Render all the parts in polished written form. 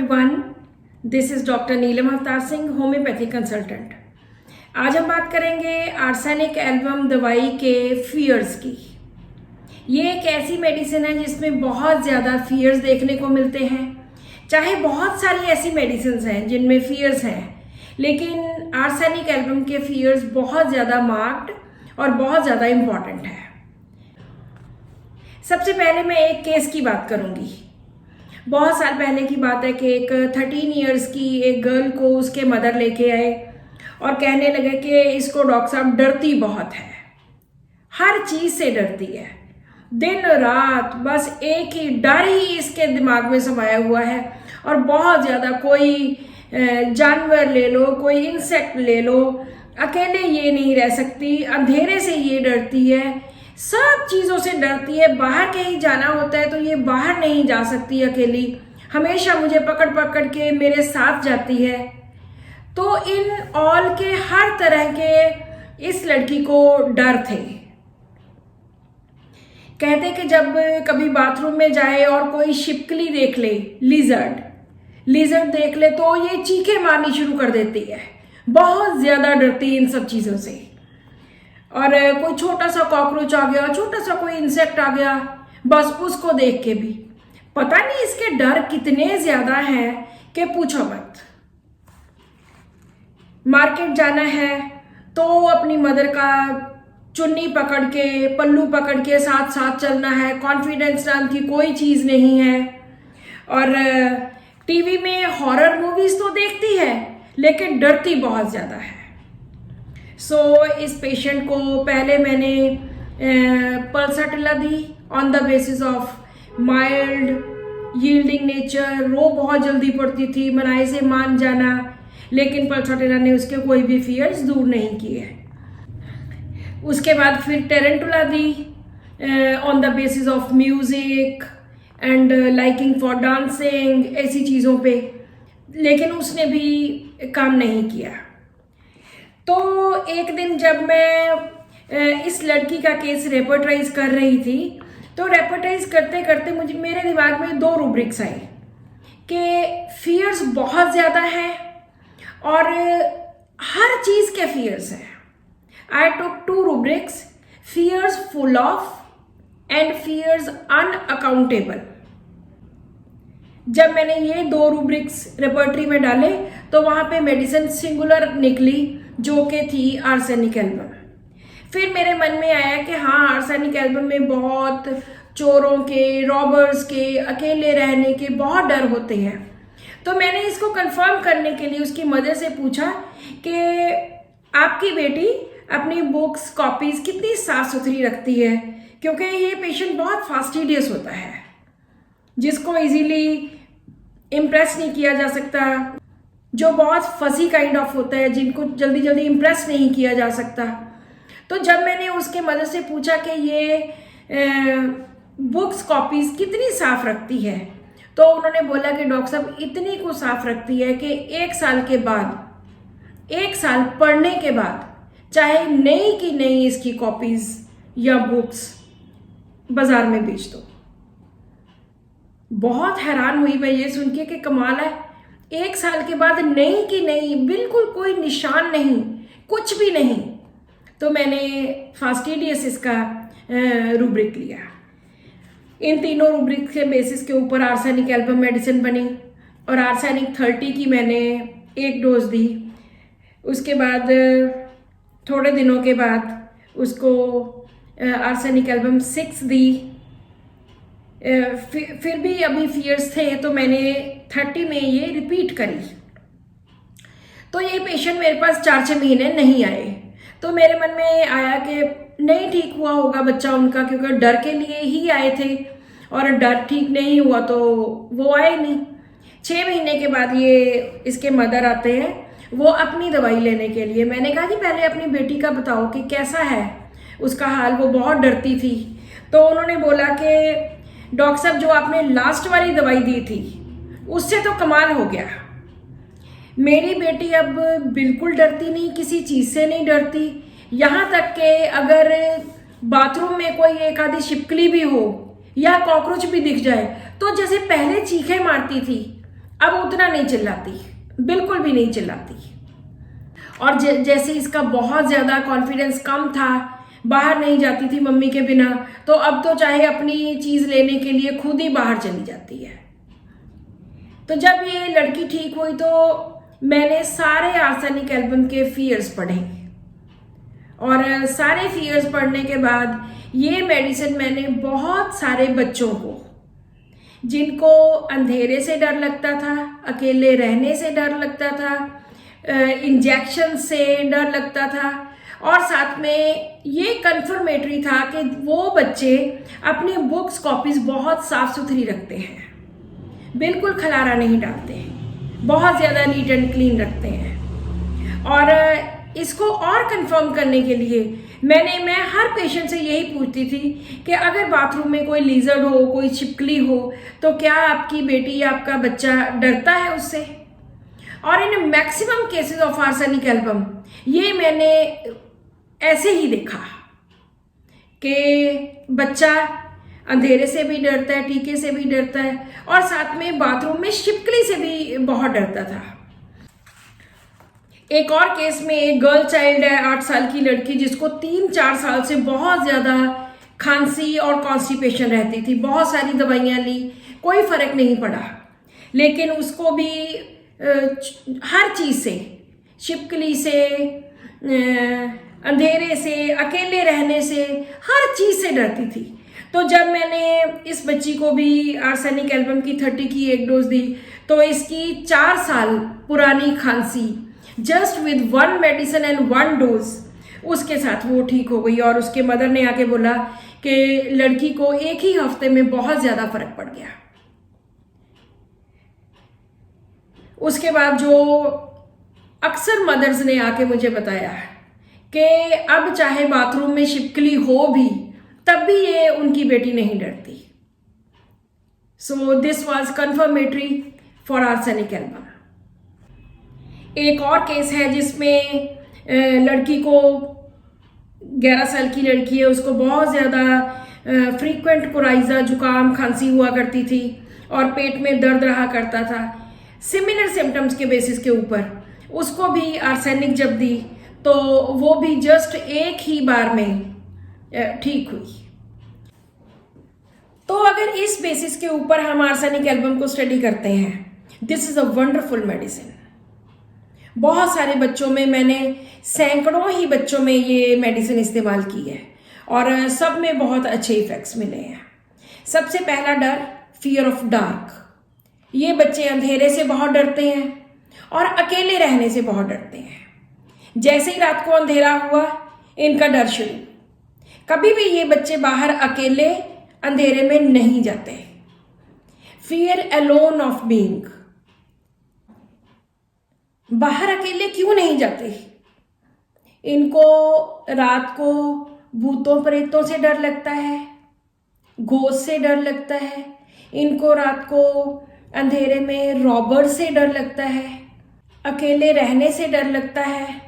Everyone, this is doctor Neelam Avtar Singh, homeopathy consultant. आज हम बात करेंगे आर्सेनिक एल्बम दवाई के फियर्स की। ये एक ऐसी मेडिसिन है जिसमें बहुत ज़्यादा फियर्स देखने को मिलते हैं। चाहे बहुत सारी ऐसी मेडिसिन हैं जिनमें फियर्स हैं, लेकिन आर्सेनिक एल्बम के फियर्स बहुत ज़्यादा मार्क्ड और बहुत ज़्यादा इम्पॉर्टेंट है। सबसे पहले मैं एक केस की बात करूंगी। बहुत साल पहले की बात है कि एक 13 इयर्स की एक गर्ल को उसके मदर लेके आए और कहने लगे कि इसको डॉक्टर साहब डरती बहुत है, हर चीज़ से डरती है, दिन रात बस एक ही डर ही इसके दिमाग में समाया हुआ है। और बहुत ज़्यादा कोई जानवर ले लो, कोई इंसेक्ट ले लो, अकेले ये नहीं रह सकती, अंधेरे से ये डरती है, सब चीज़ों से डरती है। बाहर कहीं जाना होता है तो ये बाहर नहीं जा सकती अकेली, हमेशा मुझे पकड़ पकड़ के मेरे साथ जाती है। तो इन ऑल के हर तरह के इस लड़की को डर थे। कहते कि जब कभी बाथरूम में जाए और कोई छिपकली देख ले, लिजर्ड देख ले, तो ये चीखें मारनी शुरू कर देती है। बहुत ज़्यादा डरती है इन सब चीज़ों से। और कोई छोटा सा कॉकरोच आ गया, छोटा सा कोई इंसेक्ट आ गया, बस उसको देख के भी पता नहीं इसके डर कितने ज़्यादा हैं कि पूछो मत। मार्केट जाना है तो अपनी मदर का चुन्नी पकड़ के, पल्लू पकड़ के साथ साथ चलना है। कॉन्फिडेंस नाम की कोई चीज़ नहीं है। और टीवी में हॉरर मूवीज़ तो देखती है, लेकिन डरती बहुत ज़्यादा है। इस पेशेंट को पहले मैंने पल्साटिला दी on the basis of mild yielding nature. रो बहुत जल्दी पड़ती थी, मनाई से मान जाना, लेकिन पल्साटिला ने उसके कोई भी फियर्स दूर नहीं किए। उसके बाद फिर tarantula the on the basis of music and liking for dancing, ऐसी चीज़ों पे, लेकिन उसने भी काम नहीं किया। तो एक दिन जब मैं इस लड़की का केस रेपर्टाइज कर रही थी, तो रेपर्टाइज करते करते मेरे दिमाग में दो रूब्रिक्स आई कि फियर्स बहुत ज़्यादा हैं और हर चीज़ के फियर्स हैं। I took two rubrics, fears full of and fears unaccountable. जब मैंने ये दो रूब्रिक्स रेपर्टरी में डाले तो वहाँ पे मेडिसिन सिंगुलर निकली, जो कि थी आर्सेनिक एल्बम। फिर मेरे मन में आया कि हाँ, आर्सेनिक एल्बम में बहुत चोरों के, रॉबर्स के, अकेले रहने के बहुत डर होते हैं। तो मैंने इसको कंफर्म करने के लिए उसकी मदर से पूछा कि आपकी बेटी अपनी बुक्स, कॉपीज़ कितनी साफ़ सुथरी रखती है, क्योंकि ये पेशेंट बहुत फास्टिडियस होता है, जिसको इजीली इम्प्रेस नहीं किया जा सकता, जो बहुत फसी काइंड ऑफ होता है, जिनको जल्दी जल्दी इम्प्रेस नहीं किया जा सकता। तो जब मैंने उसके मदर से पूछा कि ये बुक्स, कॉपीज़ कितनी साफ़ रखती है, तो उन्होंने बोला कि डॉक्टर साहब इतनी को साफ़ रखती है कि 1 साल के बाद, 1 साल पढ़ने के बाद, चाहे नई की नई इसकी कॉपीज़ या बुक्स बाज़ार में बेच दो। बहुत हैरान हुई मैं ये सुन के कि कमाल है, 1 साल के बाद नई की नई, बिल्कुल कोई निशान नहीं, कुछ भी नहीं। तो मैंने फास्टिडियस इसका रूब्रिक लिया। इन तीनों रूब्रिक के बेसिस के ऊपर आर्सेनिक एल्बम मेडिसिन बनी और आर्सेनिक 30 की मैंने 1 डोज दी। उसके बाद थोड़े दिनों के बाद उसको आर्सेनिक एल्बम 6 दी। फिर भी अभी फियर्स थे तो मैंने 30 में ये रिपीट करी। तो ये पेशेंट मेरे पास 4-6 महीने नहीं आए। तो मेरे मन में आया कि नहीं ठीक हुआ होगा बच्चा उनका, क्योंकि डर के लिए ही आए थे और डर ठीक नहीं हुआ तो वो आए नहीं। 6 महीने के बाद ये इसके मदर आते हैं, वो अपनी दवाई लेने के लिए। मैंने कहा कि पहले अपनी बेटी का बताओ कि कैसा है उसका हाल, वो बहुत डरती थी। तो उन्होंने बोला कि डॉक्टर साहब जो आपने लास्ट वाली दवाई दी थी उससे तो कमाल हो गया, मेरी बेटी अब बिल्कुल डरती नहीं, किसी चीज़ से नहीं डरती। यहाँ तक कि अगर बाथरूम में कोई एक आधी छिपकली भी हो या कॉकरोच भी दिख जाए तो जैसे पहले चीखें मारती थी, अब उतना नहीं चिल्लाती, बिल्कुल भी नहीं चिल्लाती। और जैसे इसका बहुत ज़्यादा कॉन्फिडेंस कम था, बाहर नहीं जाती थी मम्मी के बिना, तो अब तो चाहे अपनी चीज़ लेने के लिए खुद ही बाहर चली जाती है। तो जब ये लड़की ठीक हुई तो मैंने सारे आर्सेनिक एल्बम के फियर्स पढ़े, और सारे फियर्स पढ़ने के बाद ये मेडिसिन मैंने बहुत सारे बच्चों को, जिनको अंधेरे से डर लगता था, अकेले रहने से डर लगता था, इंजेक्शन से डर लगता था, और साथ में ये कन्फर्मेटरी था कि वो बच्चे अपनी बुक्स कॉपीज बहुत साफ सुथरी रखते हैं, बिल्कुल खलारा नहीं डालते, बहुत ज़्यादा नीट एंड क्लीन रखते हैं। और इसको और कंफर्म करने के लिए मैं हर पेशेंट से यही पूछती थी कि अगर बाथरूम में कोई लीजर्ड हो, कोई छिपकली हो, तो क्या आपकी बेटी या आपका बच्चा डरता है उससे। और in maximum cases of arsenic album ये मैंने ऐसे ही देखा कि बच्चा अंधेरे से भी डरता है, टीके से भी डरता है, और साथ में बाथरूम में छिपकली से भी बहुत डरता था। एक और केस में एक गर्ल चाइल्ड है, 8 साल की लड़की, जिसको 3-4 साल से बहुत ज़्यादा खांसी और कॉन्स्टिपेशन रहती थी। बहुत सारी दवाइयाँ ली, कोई फ़र्क नहीं पड़ा, लेकिन उसको भी हर चीज़ से, छिपकली से, अंधेरे से, अकेले रहने से, हर चीज़ से डरती थी। तो जब मैंने इस बच्ची को भी आर्सेनिक एल्बम की 30 की एक डोज दी, तो इसकी 4 साल पुरानी खांसी just with 1 medicine and 1 dose, उसके साथ वो ठीक हो गई। और उसके मदर ने आके बोला कि लड़की को एक ही हफ्ते में बहुत ज़्यादा फर्क पड़ गया। उसके बाद जो अक्सर मदर्स ने आके मुझे बताया कि अब चाहे बाथरूम में छिपकली हो भी, तब भी ये उनकी बेटी नहीं डरती। So this was confirmatory for arsenic album. एक और केस है जिसमें लड़की को, 11 साल की लड़की है, उसको बहुत ज़्यादा फ्रीक्वेंट कोराइजा, जुकाम, खांसी हुआ करती थी, और पेट में दर्द रहा करता था। सिमिलर सिम्टम्स के बेसिस के ऊपर उसको भी आर्सेनिक जब दी, तो वो भी जस्ट एक ही बार में ठीक हुई। तो अगर इस बेसिस के ऊपर हम आर्सेनिक एल्बम को स्टडी करते हैं, this is a wonderful medicine. बहुत सारे बच्चों में, मैंने सैकड़ों ही बच्चों में ये मेडिसिन इस्तेमाल की है, और सब में बहुत अच्छे इफेक्ट्स मिले हैं। सबसे पहला डर, फियर ऑफ डार्क। ये बच्चे अंधेरे से बहुत डरते हैं और अकेले रहने से बहुत डरते हैं। जैसे ही रात को अंधेरा हुआ, इनका डर शुरू। कभी भी ये बच्चे बाहर अकेले अंधेरे में नहीं जाते। फियर अलोन ऑफ बीइंग, बाहर अकेले क्यों नहीं जाते? इनको रात को भूतों प्रेतों से डर लगता है, घोस्ट से डर लगता है, इनको रात को अंधेरे में रॉबर से डर लगता है, अकेले रहने से डर लगता है।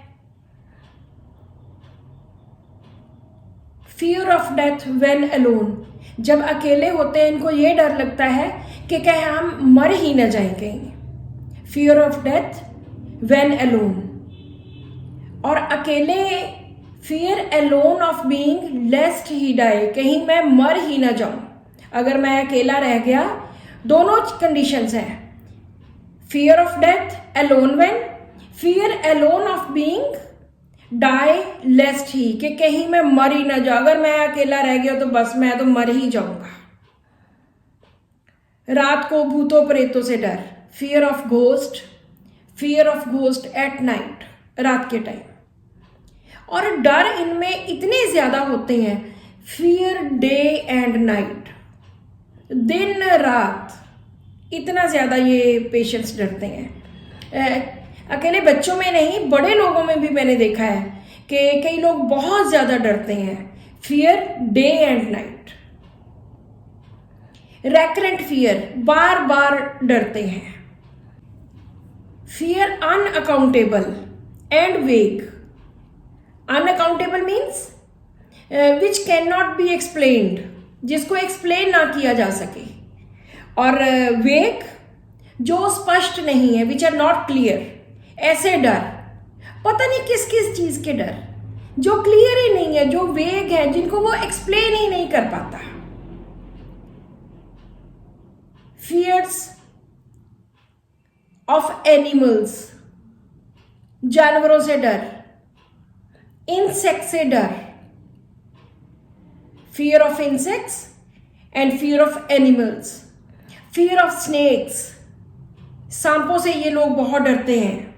Fear of death when alone, जब अकेले होते हैं इनको ये डर लगता है कि कहीं हम मर ही न जाएं कहीं। Fear of death when alone. और अकेले, fear alone of being lest he die, कहीं मैं मर ही ना जाऊं। अगर मैं अकेला रह गया, दोनों कंडीशंस हैं। Fear of death alone when, fear alone of being die lest he, कि कहीं मैं मर ही ना जाऊं। अगर मैं अकेला रह गया तो बस मैं तो मर ही जाऊंगा। रात को भूतों प्रेतों से डर, fear of ghost, fear of ghost at night, रात के टाइम। और डर इनमें इतने ज्यादा होते हैं, फियर डे एंड नाइट, दिन रात, इतना ज्यादा ये पेशेंट्स डरते हैं। अकेले बच्चों में नहीं, बड़े लोगों में भी मैंने देखा है कि कई लोग बहुत ज्यादा डरते हैं। Fear day and night. Recurrent fear, बार बार डरते हैं। Fear unaccountable and vague. Unaccountable means which can not be explained, जिसको एक्सप्लेन ना किया जा सके। और वेग, जो स्पष्ट नहीं है, विच आर नॉट क्लियर, ऐसे डर, पता नहीं किस किस चीज के डर, जो क्लियर ही नहीं है, जो वेग है, जिनको वो एक्सप्लेन ही नहीं कर पाता। फियर्स ऑफ एनिमल्स, जानवरों से डर, इंसेक्ट से डर, fear of insects and fear of animals, fear of snakes, सांपों से ये लोग बहुत डरते हैं।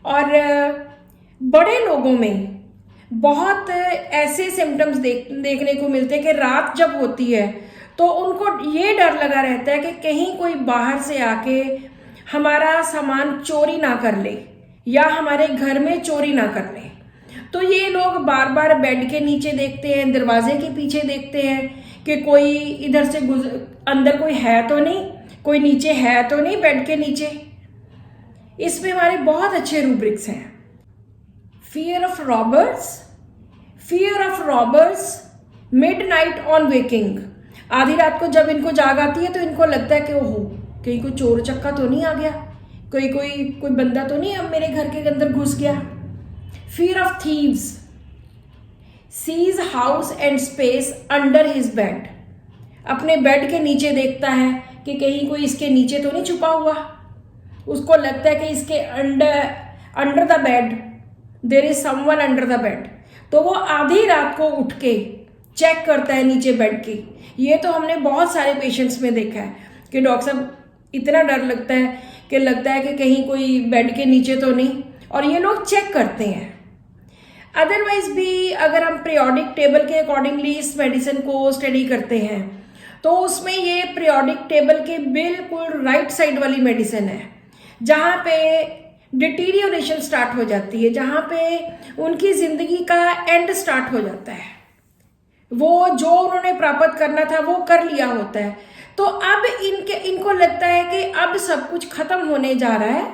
और बड़े लोगों में बहुत ऐसे सिम्टम्स देखने को मिलते हैं कि रात जब होती है तो उनको ये डर लगा रहता है कि कहीं कोई बाहर से आके हमारा सामान चोरी ना कर ले या हमारे घर में चोरी ना कर ले। तो ये लोग बार बार बेड के नीचे देखते हैं, दरवाजे के पीछे देखते हैं कि कोई इधर से अंदर कोई है तो नहीं, कोई नीचे है तो नहीं बेड के नीचे। इसमें हमारे बहुत अच्छे रूब्रिक्स हैं। Fear of robbers, fear of robbers midnight on waking, आधी रात को जब इनको जाग आती है तो इनको लगता है कि ओहो कहीं कोई चोर चक्का तो नहीं आ गया, कोई बंदा तो नहीं अब मेरे घर के अंदर घुस गया। Fear of thieves, sees house and space under his bed, अपने बेड के नीचे देखता है कि कहीं कोई इसके नीचे तो नहीं छुपा हुआ। उसको लगता है कि इसके under the bed there is someone under the bed, तो वो आधी रात को उठ के चेक करता है नीचे बेड की। ये तो हमने बहुत सारे पेशेंट्स में देखा है कि डॉक्टर साहब इतना डर लगता है कि कहीं कोई बेड के नीचे तो नहीं, और ये लोग चेक करते हैं। अदरवाइज भी अगर हम पीरियोडिक टेबल के अकॉर्डिंगली इस मेडिसिन को स्टडी करते हैं तो उसमें ये पीरियोडिक टेबल के बिल्कुल राइट साइड वाली मेडिसिन है, जहाँ पे डिटीरियोरेशन स्टार्ट हो जाती है, जहाँ पे उनकी जिंदगी का एंड स्टार्ट हो जाता है। वो जो उन्होंने प्राप्त करना था वो कर लिया होता है, तो अब इनको लगता है कि अब सब कुछ खत्म होने जा रहा है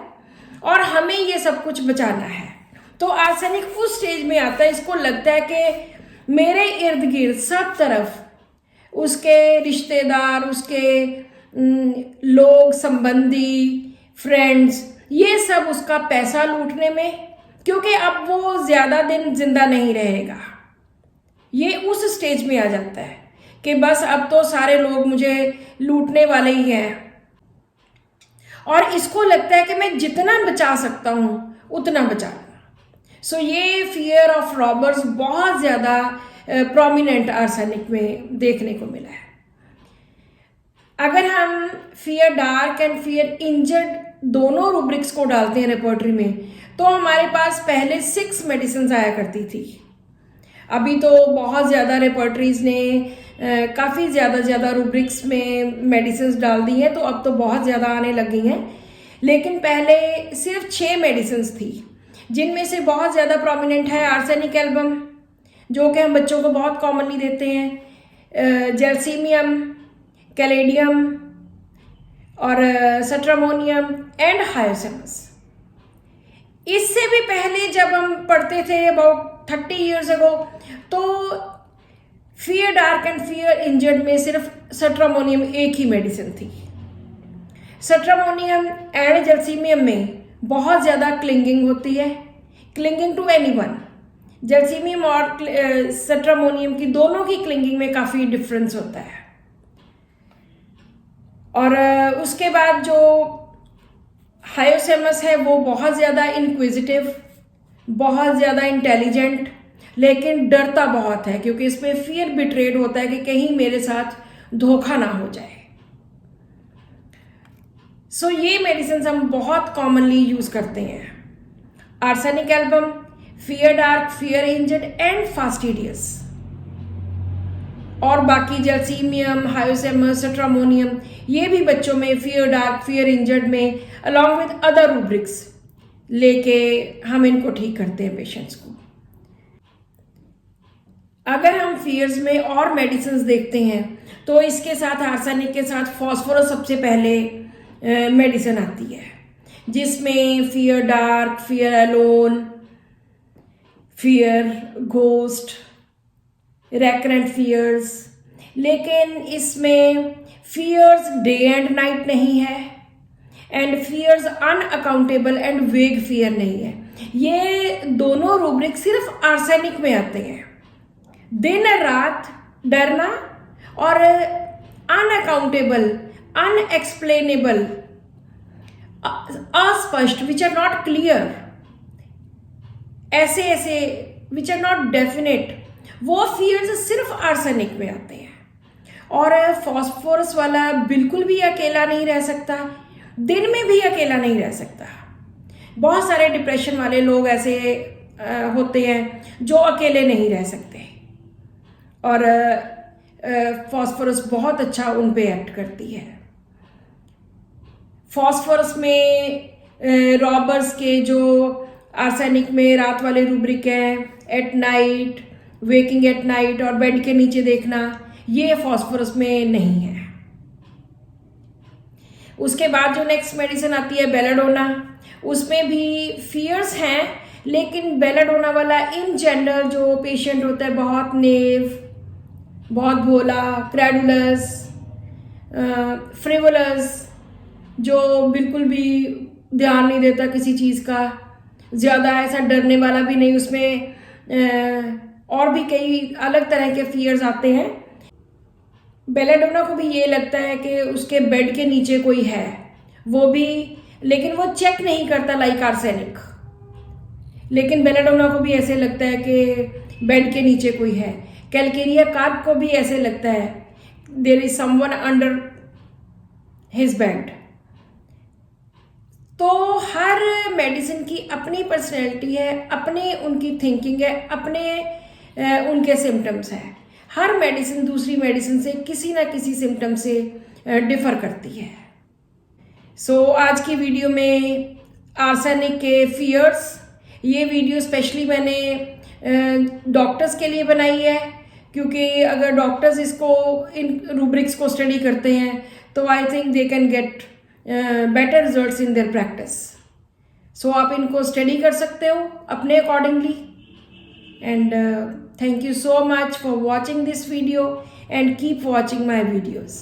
और हमें ये सब कुछ बचाना है। तो आर्सेनिक उस स्टेज में आता है, इसको लगता है कि मेरे इर्द गिर्द सब तरफ उसके रिश्तेदार, उसके लोग, संबंधी, फ्रेंड्स, ये सब उसका पैसा लूटने में, क्योंकि अब वो ज्यादा दिन जिंदा नहीं रहेगा। ये उस स्टेज में आ जाता है कि बस अब तो सारे लोग मुझे लूटने वाले ही हैं, और इसको लगता है कि मैं जितना बचा सकता हूं उतना बचा लूं। सो ये फियर ऑफ रॉबर्स बहुत ज्यादा प्रोमिनेंट आर्सेनिक में देखने को मिला है। अगर हम fear dark and fear injured दोनों रूब्रिक्स को डालते हैं रेपर्टरी में, तो हमारे पास पहले 6 मेडिसिन आया करती थी। अभी तो बहुत ज़्यादा रेपर्टरीज ने काफ़ी ज़्यादा रूब्रिक्स में मेडिसिन डाल दी हैं, तो अब तो बहुत ज़्यादा आने लगी हैं। लेकिन पहले सिर्फ 6 मेडिसिन थी, जिनमें से बहुत ज़्यादा प्रोमिनेंट है आर्सेनिक एल्बम, जो कि हम बच्चों को बहुत कॉमनली देते हैं, जेल्सीमियम, कैलेडियम और सट्रामोनियम एंड हायोसेमस। इससे भी पहले जब हम पढ़ते थे अबाउट 30 years ago, तो fear dark and fear injured में सिर्फ सट्रामोनियम एक ही मेडिसिन थी। सट्रामोनियम एंड जेल्सीमियम में बहुत ज़्यादा क्लिंगिंग होती है, क्लिंगिंग टू एनीवन। जेल्सीमियम और सट्रामोनियम की दोनों की क्लिंगिंग में काफ़ी डिफरेंस होता है। और उसके बाद जो हायोसेमस है वो बहुत ज़्यादा इनक्विजिटिव, बहुत ज़्यादा इंटेलिजेंट, लेकिन डरता बहुत है, क्योंकि इसमें फियर बिट्रेड होता है कि कहीं मेरे साथ धोखा ना हो जाए। सो ये मेडिसिन हम बहुत कॉमनली यूज करते हैं, arsenic album, fear dark, fear injured and fastidious. और बाकी जेल्सीमियम, हायोसेमस, सट्रामोनियम, ये भी बच्चों में फियर डार्क, फियर इंजर्ड में अलॉन्ग विद अदर रूब्रिक्स लेके हम इनको ठीक करते हैं पेशेंट्स को। अगर हम फियर्स में और मेडिसिन देखते हैं तो इसके साथ आर्सेनिक के साथ फॉस्फोरस सबसे पहले मेडिसिन आती है, जिसमें fear dark, fear alone, fear ghost, recurrent fears, लेकिन इसमें फियर्स डे एंड नाइट नहीं है, एंड फियर्स अनअकाउंटेबल एंड वेग फियर नहीं है। ये दोनों रूब्रिक सिर्फ आर्सेनिक में आते हैं। दिन रात डरना और अनअकाउंटेबल, अनएक्सप्लेनेबल, अस्पष्ट, विच आर नॉट क्लियर, ऐसे ऐसे विच आर नॉट डेफिनेट, वो फियर्स सिर्फ आर्सेनिक में आते हैं। और फॉस्फोरस वाला बिल्कुल भी अकेला नहीं रह सकता, दिन में भी अकेला नहीं रह सकता। बहुत सारे डिप्रेशन वाले लोग ऐसे होते हैं जो अकेले नहीं रह सकते, और फॉस्फोरस बहुत अच्छा उन पे एक्ट करती है। फॉस्फोरस में रॉबर्स के जो आर्सेनिक में रात वाले रूब्रिक हैं, at night, waking at night और बेड के नीचे देखना, ये फॉस्फोरस में नहीं है। उसके बाद जो नेक्स्ट मेडिसिन आती है बेलाडोना, उसमें भी फियर्स हैं, लेकिन बेलाडोना वाला इन जनरल जो पेशेंट होता है बहुत नेव, बहुत भोला, क्रेडुलस, फ्रिवोलस, जो बिल्कुल भी ध्यान नहीं देता किसी चीज़ का, ज़्यादा ऐसा डरने वाला भी नहीं, उसमें और भी कई अलग तरह के फियर्स आते हैं। बेलाडोना को भी ये लगता है कि उसके बेड के नीचे कोई है, वो भी, लेकिन वो चेक नहीं करता लाइक आर्सेनिक। लेकिन बेलाडोना को भी ऐसे लगता है कि बेड के नीचे कोई है। कैलकेरिया कार्प को भी ऐसे लगता है there is someone under his bed. तो हर मेडिसिन की अपनी पर्सनैलिटी है, अपने उनकी थिंकिंग है, अपने उनके सिम्टम्स हैं। हर मेडिसिन दूसरी मेडिसिन से किसी ना किसी सिम्टम से डिफर करती है। सो आज की वीडियो में आर्सेनिक के फियर्स, ये वीडियो स्पेशली मैंने डॉक्टर्स के लिए बनाई है, क्योंकि अगर डॉक्टर्स इसको, इन रूब्रिक्स को स्टडी करते हैं तो I think they can get better results in their practice. So आप इनको स्टडी कर सकते हो अपने accordingly. And thank you so much for watching this video and keep watching my videos.